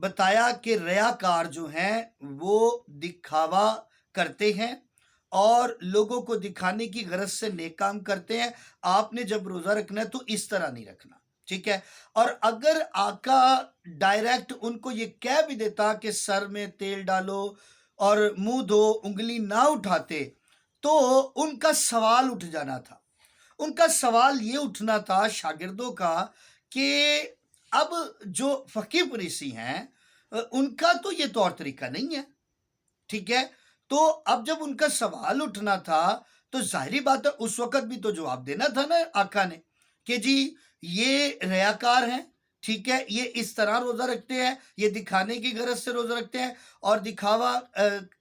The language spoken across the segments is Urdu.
بتایا کہ ریاکار جو ہیں وہ دکھاوا کرتے ہیں اور لوگوں کو دکھانے کی غرض سے نیک کام کرتے ہیں. آپ نے جب روزہ رکھنا ہے تو اس طرح نہیں رکھنا. ٹھیک ہے. اور اگر آقا ڈائریکٹ ان کو یہ کہہ بھی دیتا کہ سر میں تیل ڈالو اور منہ دھو، انگلی نہ اٹھاتے، تو ان کا سوال اٹھ جانا تھا. ان کا سوال یہ اٹھنا تھا شاگردوں کا کہ اب جو فقیہ پریسی ہیں ان کا تو یہ طور طریقہ نہیں ہے. ٹھیک ہے. تو اب جب ان کا سوال اٹھنا تھا تو ظاہری بات ہے اس وقت بھی تو جواب دینا تھا نا آقا نے کہ جی یہ ریاکار ہیں. ٹھیک ہے. یہ اس طرح روزہ رکھتے ہیں، یہ دکھانے کی غرض سے روزہ رکھتے ہیں اور دکھاوا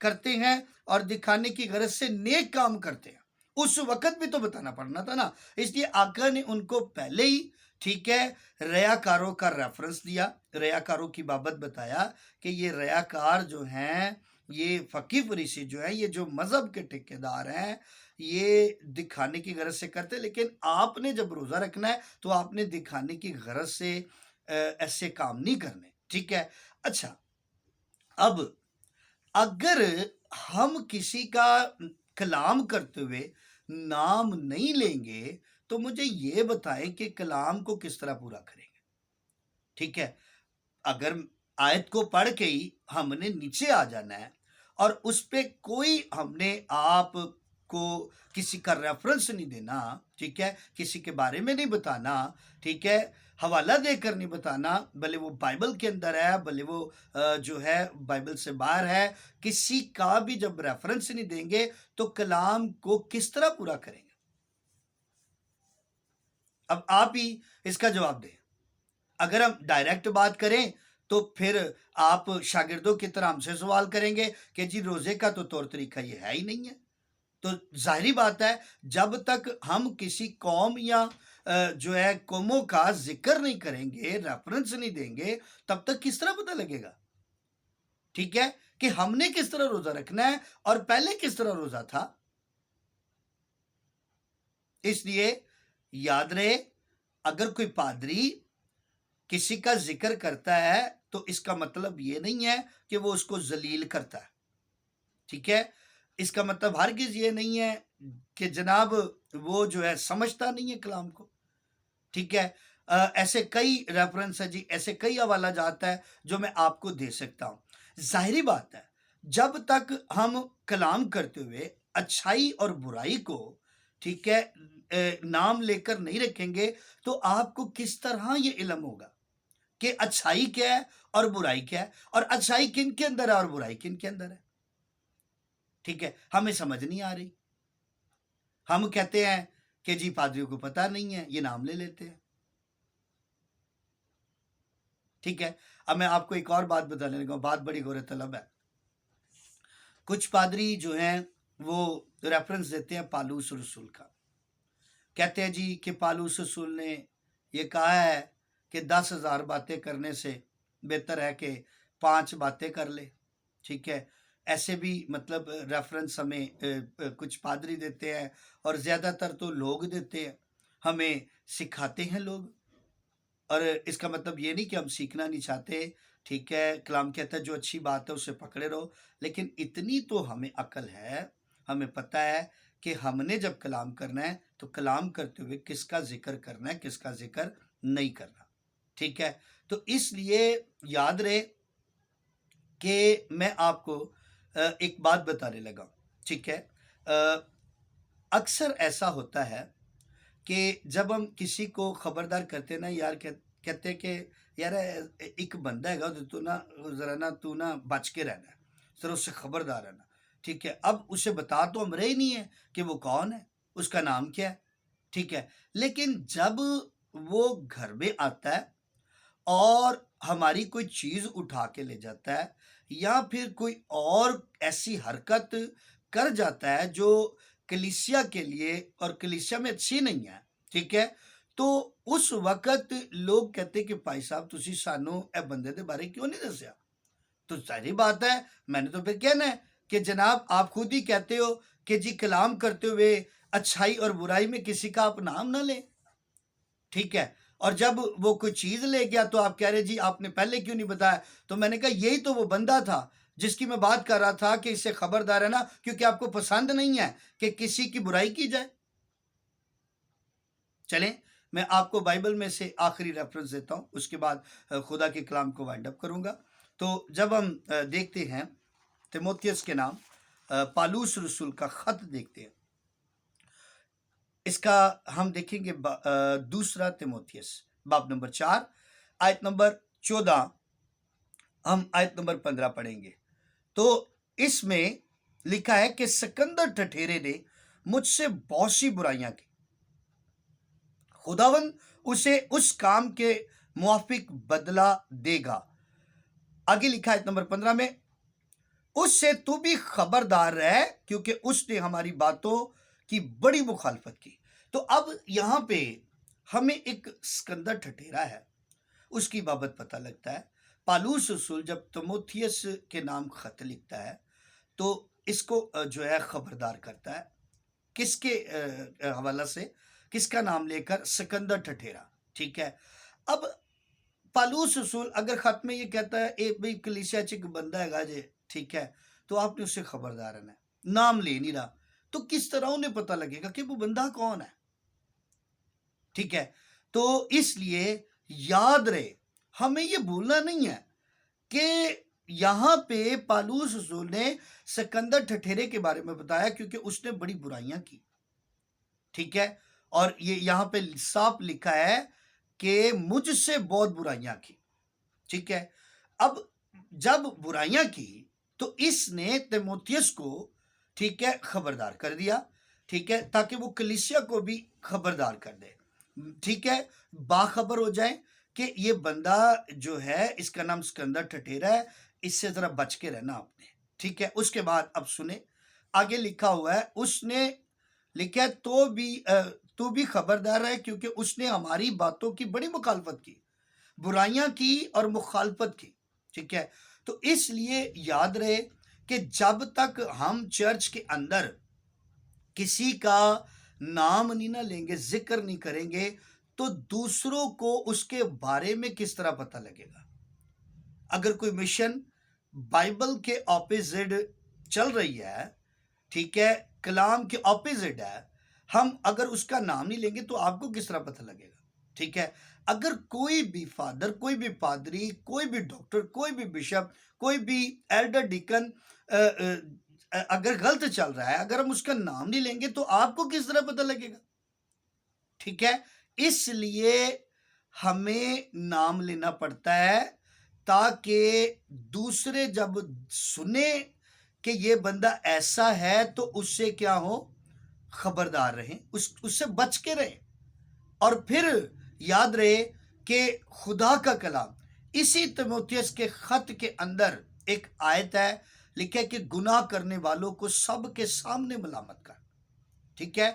کرتے ہیں اور دکھانے کی غرض سے نیک کام کرتے ہیں. اس وقت بھی تو بتانا پڑنا تھا نا. اس لیے آقا نے ان کو پہلے ہی ٹھیک ہے ریاکاروں کا ریفرنس دیا، ریاکاروں کی بابت بتایا کہ یہ ریاکار جو ہیں، یہ فقیہ فریسی جو ہیں، یہ جو مذہب کے ٹھیکیدار ہیں، یہ دکھانے کی غرض سے کرتے. لیکن آپ نے جب روزہ رکھنا ہے تو آپ نے دکھانے کی غرض سے ایسے کام نہیں کرنے. ٹھیک ہے. اچھا، اب اگر ہم کسی کا کلام کرتے ہوئے نام نہیں لیں گے تو مجھے یہ بتائیں کہ کلام کو کس طرح پورا کریں گے. ٹھیک ہے. اگر آیت کو پڑھ کے ہی ہم نے نیچے آ جانا ہے اور اس پہ کوئی ہم نے آپ کو کسی کا ریفرنس نہیں دینا، ٹھیک ہے، کسی کے بارے میں نہیں بتانا، ٹھیک ہے، حوالہ دے کر نہیں بتانا، بھلے وہ بائبل کے اندر ہے، بھلے وہ جو ہے بائبل سے باہر ہے، کسی کا بھی جب ریفرنس نہیں دیں گے تو کلام کو کس طرح پورا کریں گے؟ اب آپ ہی اس کا جواب دیں. اگر ہم ڈائریکٹ بات کریں تو پھر آپ شاگردوں کی طرح ہم سے سوال کریں گے کہ جی روزے کا تو طور طریقہ یہ ہے ہی نہیں ہے. تو ظاہری بات ہے جب تک ہم کسی قوم یا جو ہے قوموں کا ذکر نہیں کریں گے، ریفرنس نہیں دیں گے، تب تک کس طرح پتہ لگے گا؟ ٹھیک ہے کہ ہم نے کس طرح روزہ رکھنا ہے اور پہلے کس طرح روزہ تھا. اس لیے یاد رہے اگر کوئی پادری کسی کا ذکر کرتا ہے تو اس کا مطلب یہ نہیں ہے کہ وہ اس کو ذلیل کرتا ہے. ٹھیک ہے. اس کا مطلب ہرگز یہ نہیں ہے کہ جناب وہ جو ہے سمجھتا نہیں ہے کلام کو. ٹھیک ہے. ایسے کئی ریفرنس ہے جی، ایسے کئی حوالہ جات ہے جو میں آپ کو دے سکتا ہوں. ظاہری بات ہے جب تک ہم کلام کرتے ہوئے اچھائی اور برائی کو ٹھیک ہے نام لے کر نہیں رکھیں گے تو آپ کو کس طرح یہ علم ہوگا کہ اچھائی کیا ہے اور برائی کیا ہے، اور اچھائی کن کے اندر ہے اور برائی کن کے اندر ہے. ٹھیک ہے. ہمیں سمجھ نہیں آ رہی. ہم کہتے ہیں کہ جی پادریوں کو پتہ نہیں ہے، یہ نام لے لیتے ہیں. ٹھیک ہے. اب میں آپ کو ایک اور بات بتانے لگا ہوں، بات بڑی غور طلب ہے. کچھ پادری جو ہیں وہ ریفرنس دیتے ہیں پالوس رسول کا. کہتے ہیں جی کہ پالوس رسول نے یہ کہا ہے کہ 10,000 باتیں کرنے سے بہتر ہے کہ 5 باتیں کر لے. ٹھیک ہے. ایسے بھی مطلب ریفرنس ہمیں کچھ پادری دیتے ہیں اور زیادہ تر تو لوگ دیتے ہیں، ہمیں سکھاتے ہیں لوگ. اور اس کا مطلب یہ نہیں کہ ہم سیکھنا نہیں چاہتے. ٹھیک ہے. کلام کہتا ہے جو اچھی بات ہے اسے پکڑے رہو، لیکن اتنی تو ہمیں عقل ہے، ہمیں پتہ ہے کہ ہم نے جب کلام کرنا ہے تو کلام کرتے ہوئے کس کا ذکر کرنا ہے، کس کا ذکر نہیں کرنا. ٹھیک ہے. تو اس لیے یاد رہے کہ میں آپ کو ایک بات بتانے لگا. ٹھیک ہے. اکثر ایسا ہوتا ہے کہ جب ہم کسی کو خبردار کرتے نا یار، کہتے کہ یار ایک بندہ ہے گا تو نا ذرا نا تو نا بچ کے رہنا ہے، ذرا اس سے خبردار رہنا. ٹھیک ہے. اب اسے بتا تو ہم رہے نہیں ہے کہ وہ کون ہے، اس کا نام کیا ہے. ٹھیک ہے. لیکن جب وہ گھر میں آتا ہے اور ہماری کوئی چیز اٹھا کے لے جاتا ہے یا پھر کوئی اور ایسی حرکت کر جاتا ہے جو کلیسیا کے لیے اور کلیسیا میں اچھی نہیں ہے، ٹھیک ہے، تو اس وقت لوگ کہتے کہ بھائی صاحب تسی سانو اے بندے دے بارے کیوں نہیں دسیا. تو ظاہری بات ہے میں نے تو پھر کہنا ہے کہ جناب آپ خود ہی کہتے ہو کہ جی کلام کرتے ہوئے اچھائی اور برائی میں کسی کا آپ نام نہ لیں. ٹھیک ہے. اور جب وہ کوئی چیز لے گیا تو آپ کہہ رہے جی آپ نے پہلے کیوں نہیں بتایا؟ تو میں نے کہا یہی تو وہ بندہ تھا جس کی میں بات کر رہا تھا کہ اس سے خبردار ہے نا، کیونکہ آپ کو پسند نہیں ہے کہ کسی کی برائی کی جائے۔ چلیں میں آپ کو بائبل میں سے آخری ریفرنس دیتا ہوں، اس کے بعد خدا کے کلام کو وائنڈ اپ کروں گا۔ تو جب ہم دیکھتے ہیں تیموتھیوس کے نام پالوس رسول کا خط دیکھتے ہیں، اس کا ہم دیکھیں گے دوسرا تیموتھیوس باب نمبر 4 آیت نمبر 14، ہم آیت نمبر 15 پڑھیں گے۔ تو اس میں لکھا ہے کہ سکندر ٹھٹھیرے نے مجھ سے بہت سی برائیاں کی، خداوند اسے اس کام کے موافق بدلہ دے گا۔ آگے لکھا ہے نمبر 15 میں، اس سے تو بھی خبردار رہ کیونکہ اس نے ہماری باتوں کی بڑی مخالفت کی۔ تو اب یہاں پہ ہمیں ایک سکندر ٹھٹھیرا ہے، اس کی بابت پتہ لگتا ہے۔ پالوس رسول جب تیموتھیوس کے نام خط لکھتا ہے تو اس کو جو ہے خبردار کرتا ہے، کس کے حوالہ سے، کس کا نام لے کر؟ سکندر ٹھٹھیرا، ٹھیک ہے۔ اب پالوس رسول اگر خط میں یہ کہتا ہے اے بھئی کلیسیا چ بندہ ہے گا جے، ٹھیک ہے، تو آپ نے اسے خبردار رہنا ہے، نام لے نہیں رہا، تو کس طرح انہیں پتہ لگے گا کہ وہ بندہ کون ہے؟ ٹھیک ہے، تو اس لیے یاد رہے، ہمیں یہ بھولنا نہیں ہے کہ یہاں پہ پالوس رسول نے سکندر ٹھٹھیرے کے بارے میں بتایا کیونکہ اس نے بڑی برائیاں کی، ٹھیک ہے، اور یہ یہاں پہ صاف لکھا ہے کہ مجھ سے بہت برائیاں کی، ٹھیک ہے۔ اب جب برائیاں کی تو اس نے تیموتھیوس کو، ٹھیک ہے، خبردار کر دیا، ٹھیک ہے، تاکہ وہ کلیسیا کو بھی خبردار کر دے، ٹھیک ہے، باخبر ہو جائے کہ یہ بندہ جو ہے اس کا نام سکندر ٹھٹھیرا ہے، اس سے ذرا بچ کے رہنا آپ نے، ٹھیک ہے۔ اس کے بعد اب سنیں آگے لکھا ہوا ہے، اس نے لکھا ہے تو بھی خبردار ہے کیونکہ اس نے ہماری باتوں کی بڑی مخالفت کی، برائیاں کی اور مخالفت کی، ٹھیک ہے۔ تو اس لیے یاد رہے کہ جب تک ہم چرچ کے اندر کسی کا نام نہیں نہ لیں گے، ذکر نہیں کریں گے، تو دوسروں کو اس کے بارے میں کس طرح پتہ لگے گا؟ اگر کوئی مشن بائبل کے اپوزٹ چل رہی ہے، ٹھیک ہے، کلام کے اپوزٹ ہے، ہم اگر اس کا نام نہیں لیں گے تو آپ کو کس طرح پتہ لگے گا؟ ٹھیک ہے۔ اگر کوئی بھی فادر، کوئی بھی پادری، کوئی بھی ڈاکٹر، کوئی بھی بشپ، کوئی بھی ایلڈر ڈیکن اگر غلط چل رہا ہے، اگر ہم اس کا نام نہیں لیں گے تو آپ کو کس طرح پتہ لگے گا؟ ٹھیک ہے، اس لیے ہمیں نام لینا پڑتا ہے تاکہ دوسرے جب سنیں کہ یہ بندہ ایسا ہے تو اس سے کیا ہو؟ خبردار رہیں، اس سے بچ کے رہیں۔ اور پھر یاد رہے کہ خدا کا کلام اسی تیموتھیوس کے خط کے اندر ایک آیت ہے، لکھا ہے کہ گناہ کرنے والوں کو سب کے سامنے ملامت کر، ٹھیک ہے،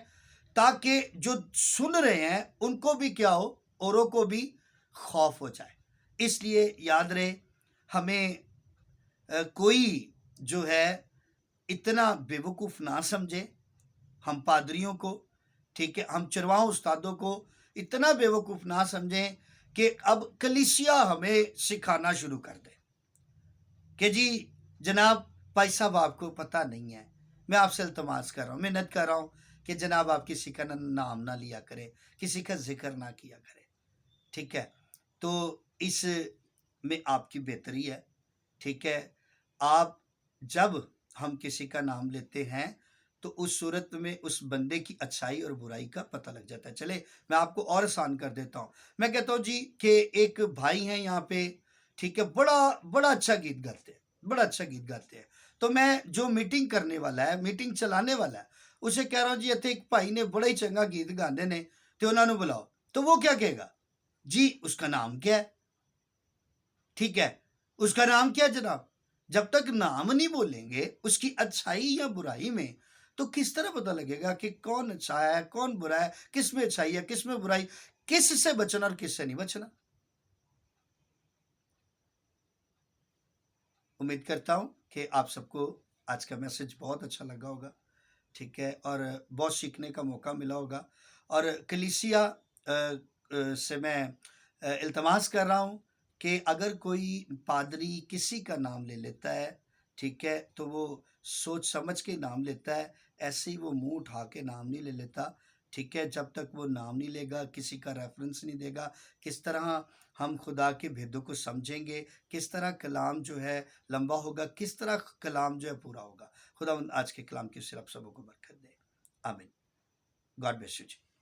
تاکہ جو سن رہے ہیں ان کو بھی کیا ہو؟ اوروں کو بھی خوف ہو جائے۔ اس لیے یاد رہے، ہمیں کوئی جو ہے اتنا بے وقوف نہ سمجھے، ہم پادریوں کو، ٹھیک ہے، ہم چرواہوں استادوں کو اتنا بے وقوف نہ سمجھیں کہ اب کلیسیا ہمیں سکھانا شروع کر دے کہ جی جناب بھائی صاحب آپ کو پتہ نہیں ہے، میں آپ سے التماس کر رہا ہوں، محنت کر رہا ہوں کہ جناب آپ کسی کا نام نہ لیا کرے، کسی کا ذکر نہ کیا کرے، ٹھیک ہے۔ تو اس میں آپ کی بہتری ہے، ٹھیک ہے۔ آپ جب ہم کسی کا نام لیتے ہیں تو اس صورت میں اس بندے کی اچھائی اور برائی کا پتہ لگ جاتا ہے۔ چلے میں آپ کو اور آسان کر دیتا ہوں، میں کہتا ہوں جی کہ ایک بھائی ہیں یہاں پہ، ٹھیک ہے، بڑا اچھا گیت گاتے ہیں، بڑا اچھا گیت گاتے ہیں، تو میں جو میٹنگ کرنے والا ہے، میٹنگ چلانے والا ہے، اسے کہہ رہا ہوں جی اتنے ایک بھائی نے بڑا ہی چنگا گیت گاندے نے تو انہوں نے بلاؤ، تو وہ کیا کہے گا؟ جی اس کا نام کیا ہے؟ ٹھیک ہے، اس کا نام کیا جناب؟ جب تک نام نہیں بولیں گے اس کی اچھائی یا برائی میں، تو کس طرح پتہ لگے گا کہ کون اچھا ہے کون برا ہے، کس میں اچھائی ہے کس میں برائی، کس سے بچنا اور کس سے نہیں بچنا؟ امید کرتا ہوں کہ آپ سب کو آج کا میسج بہت اچھا لگا ہوگا، ٹھیک ہے، اور بہت سیکھنے کا موقع ملا ہوگا، اور کلیسیا سے میں التماس کر رہا ہوں کہ اگر کوئی پادری کسی کا نام لے لیتا ہے، ٹھیک ہے، تو وہ سوچ سمجھ کے نام لیتا ہے، ایسے ہی وہ منہ اٹھا کے نام نہیں لے لیتا، ٹھیک ہے۔ جب تک وہ نام نہیں لے گا، کسی کا ریفرنس نہیں دے گا، کس طرح ہم خدا کے بھیدوں کو سمجھیں گے، کس طرح کلام جو ہے لمبا ہوگا، کس طرح کلام جو ہے پورا ہوگا۔ خدا آج کے کلام کی صرف سبوں کو برکت دے، آمین۔ God bless you G.